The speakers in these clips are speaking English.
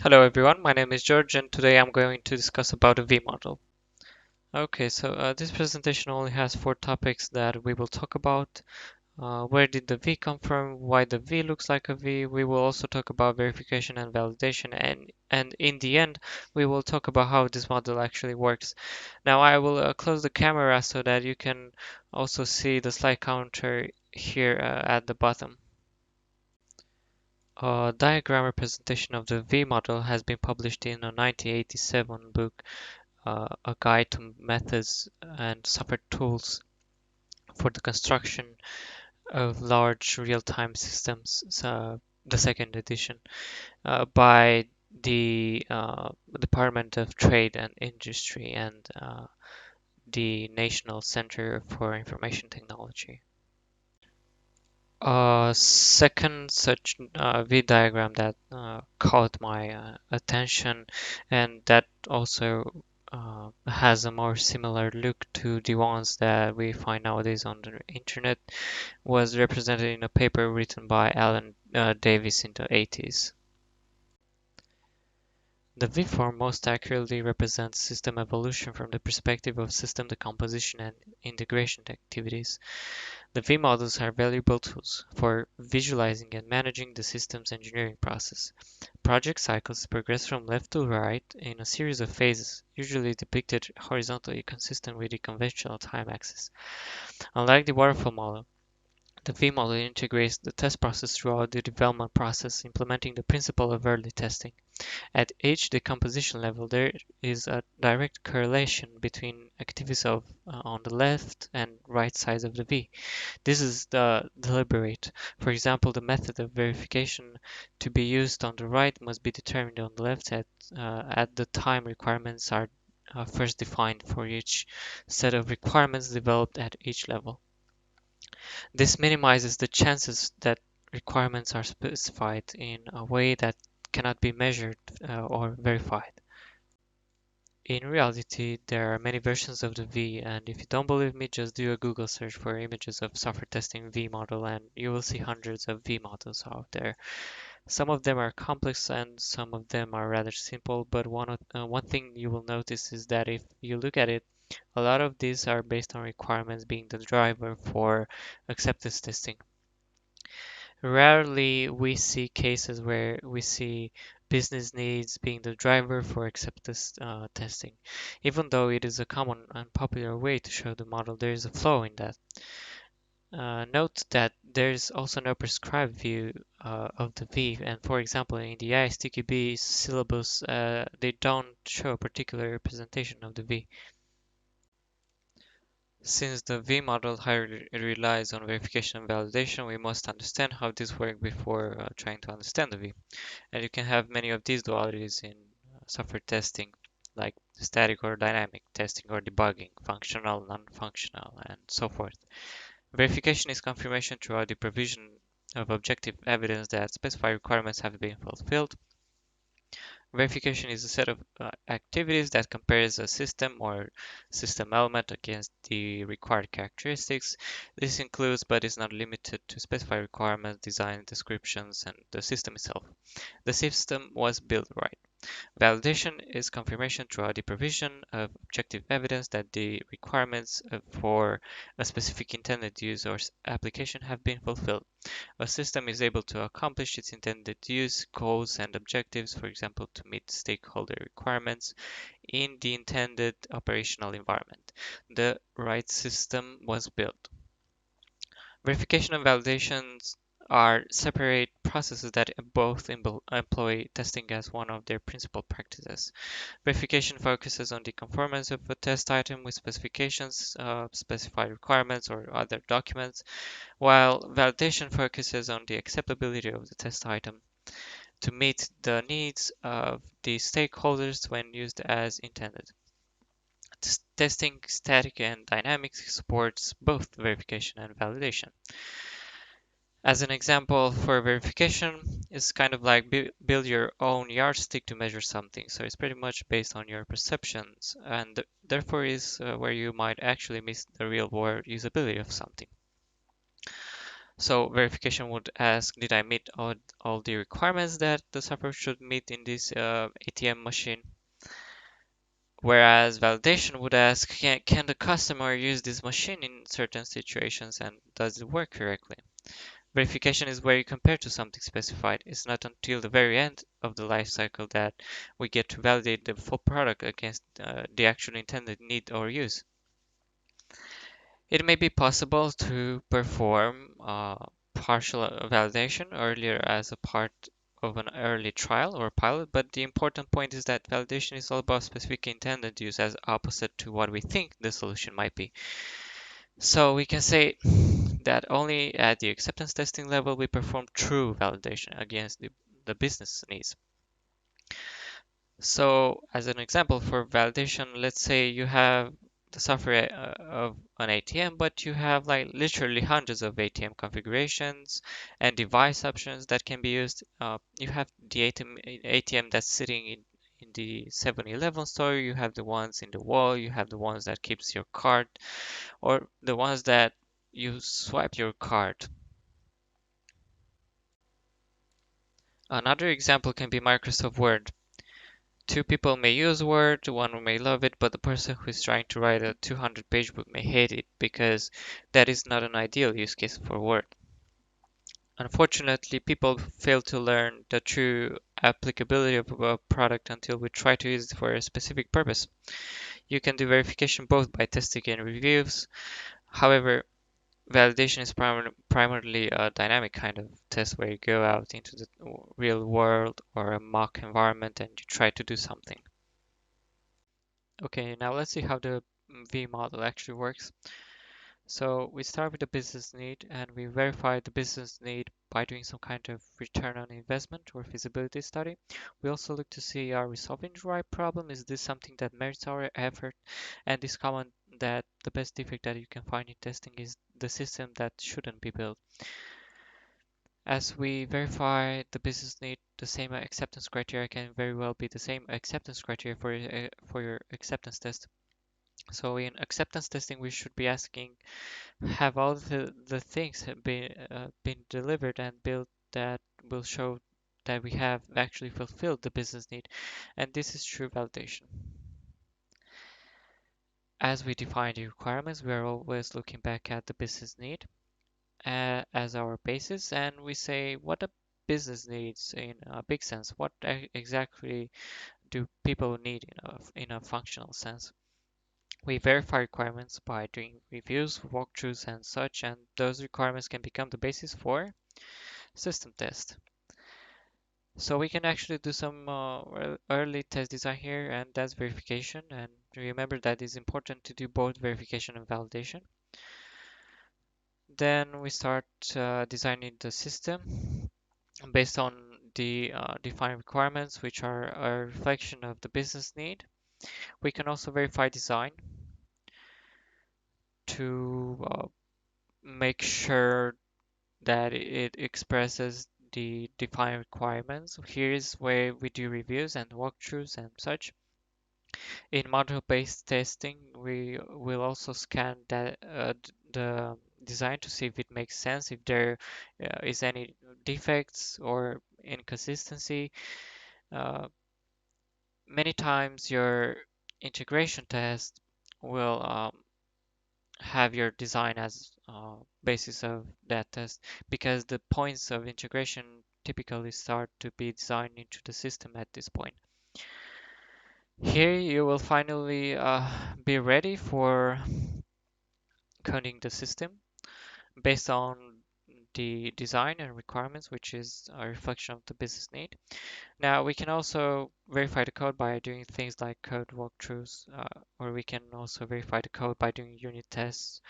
Hello everyone, my name is George and today I'm going to discuss about a V model. Okay, so this presentation only has four topics that we will talk about. Where did the V come from? Why the V looks like a V? We will also talk about verification and validation and in the end we will talk about how this model actually works. Now I will close the camera so that you can also see the slide counter here at the bottom. A diagram representation of the V model has been published in a 1987 book, A Guide to Methods and Software Tools for the Construction of Large Real-Time Systems, so the second edition, by the Department of Trade and Industry and the National Center for Information Technology. Second such V diagram that caught my attention and that also has a more similar look to the ones that we find nowadays on the internet was represented in a paper written by Alan Davis in the 80s. The V-form most accurately represents system evolution from the perspective of system decomposition and integration activities. The V models are valuable tools for visualizing and managing the system's engineering process. Project cycles progress from left to right in a series of phases, usually depicted horizontally consistent with the conventional time axis. Unlike the waterfall model, the V model integrates the test process throughout the development process, implementing the principle of early testing. At each decomposition level, there is a direct correlation between activities on the left and right sides of the V. This is deliberate. For example, the method of verification to be used on the right must be determined on the left at the time requirements are first defined for each set of requirements developed at each level. This minimizes the chances that requirements are specified in a way that cannot be measured or verified. In reality, there are many versions of the V, and if you don't believe me, just do a Google search for images of software testing V model, and you will see hundreds of V models out there. Some of them are complex and some of them are rather simple, but one thing you will notice is that if you look at it, a lot of these are based on requirements being the driver for acceptance testing. Rarely we see cases where we see business needs being the driver for acceptance testing. Even though it is a common and popular way to show the model, there is a flaw in that. Note that there is also no prescribed view of the V, and for example, in the ISTQB syllabus, they don't show a particular representation of the V. Since the V model highly relies on verification and validation, we must understand how this works before trying to understand the V. And you can have many of these dualities in software testing, like static or dynamic testing or debugging, functional, non-functional, and so forth. Verification is confirmation throughout the provision of objective evidence that specified requirements have been fulfilled. Verification is a set of activities that compares a system or system element against the required characteristics. This includes, but is not limited to, specified requirements, design descriptions, and the system itself. The system was built right. Validation is confirmation throughout the provision of objective evidence that the requirements for a specific intended use or application have been fulfilled. A system is able to accomplish its intended use, goals, and objectives, for example, to meet stakeholder requirements in the intended operational environment. The right system was built. Verification and validations are separate processes that both employ testing as one of their principal practices. Verification focuses on the conformance of a test item with specifications, specified requirements, or other documents, while validation focuses on the acceptability of the test item to meet the needs of the stakeholders when used as intended. Testing static and dynamic supports both verification and validation. As an example for verification, it's kind of like build your own yardstick to measure something. So it's pretty much based on your perceptions, and therefore is where you might actually miss the real world usability of something. So verification would ask, did I meet all the requirements that the software should meet in this ATM machine? Whereas validation would ask, can the customer use this machine in certain situations and does it work correctly? Verification is where you compare to something specified. It's not until the very end of the life cycle that we get to validate the full product against the actual intended need or use. It may be possible to perform partial validation earlier as a part of an early trial or pilot, but the important point is that validation is all about specific intended use as opposite to what we think the solution might be. So we can say that only at the acceptance testing level we perform true validation against the business needs. So as an example for validation, let's say you have the software of an ATM, but you have like literally hundreds of ATM configurations and device options that can be used. You have the ATM that's sitting in the 7-Eleven store, you have the ones in the wall, you have the ones that keeps your card, or the ones that you swipe your card. Another example can be Microsoft Word. Two people may use Word, one may love it, but the person who is trying to write a 200-page book may hate it because that is not an ideal use case for Word. Unfortunately, people fail to learn the true applicability of a product until we try to use it for a specific purpose. You can do verification both by testing and reviews. However, validation is primarily a dynamic kind of test where you go out into the real world or a mock environment and you try to do something. Okay, now let's see how the V model actually works. So we start with the business need and we verify the business need by doing some kind of return on investment or feasibility study. We also look to see, are we solving the right problem? Is this something that merits our effort? And it's common that the best defect that you can find in testing is the system that shouldn't be built. As we verify the business need, the same acceptance criteria can very well be the same acceptance criteria for your acceptance test. So in acceptance testing, we should be asking, have all the things have been delivered and built that will show that we have actually fulfilled the business need? And this is true validation. As we define the requirements, we are always looking back at the business need as our basis, and we say what a business needs in a big sense. What exactly do people need in a functional sense? We verify requirements by doing reviews, walkthroughs, and such, and those requirements can become the basis for system test. So we can actually do some early test design here, and that's verification. And remember that it's important to do both verification and validation. Then we start designing the system based on the defined requirements, which are a reflection of the business need. We can also verify design to make sure that it expresses the defined requirements. Here is where we do reviews and walkthroughs and such. In module-based testing, we will also scan the design to see if it makes sense, if there is any defects or inconsistency. Uh, Many times your integration test will have your design as basis of that test because the points of integration typically start to be designed into the system at this point. Here you will finally be ready for coding the system based on the design and requirements, which is a reflection of the business need. Now we can also verify the code by doing things like code walkthroughs, or we can also verify the code by doing unit tests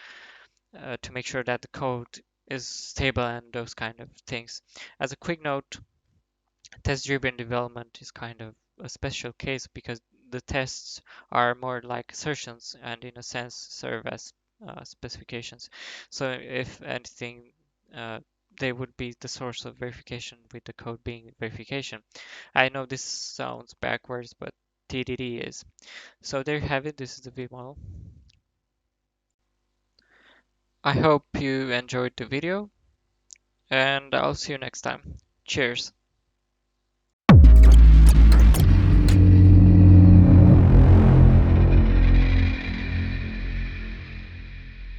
to make sure that the code is stable and those kind of things. As a quick note, test-driven development is kind of a special case because the tests are more like assertions and in a sense serve as specifications. So if anything, uh, they would be the source of verification with the code being verification. I know this sounds backwards, but TDD is. So there you have it. This is the V model. I hope you enjoyed the video. and I'll see you next time. Cheers.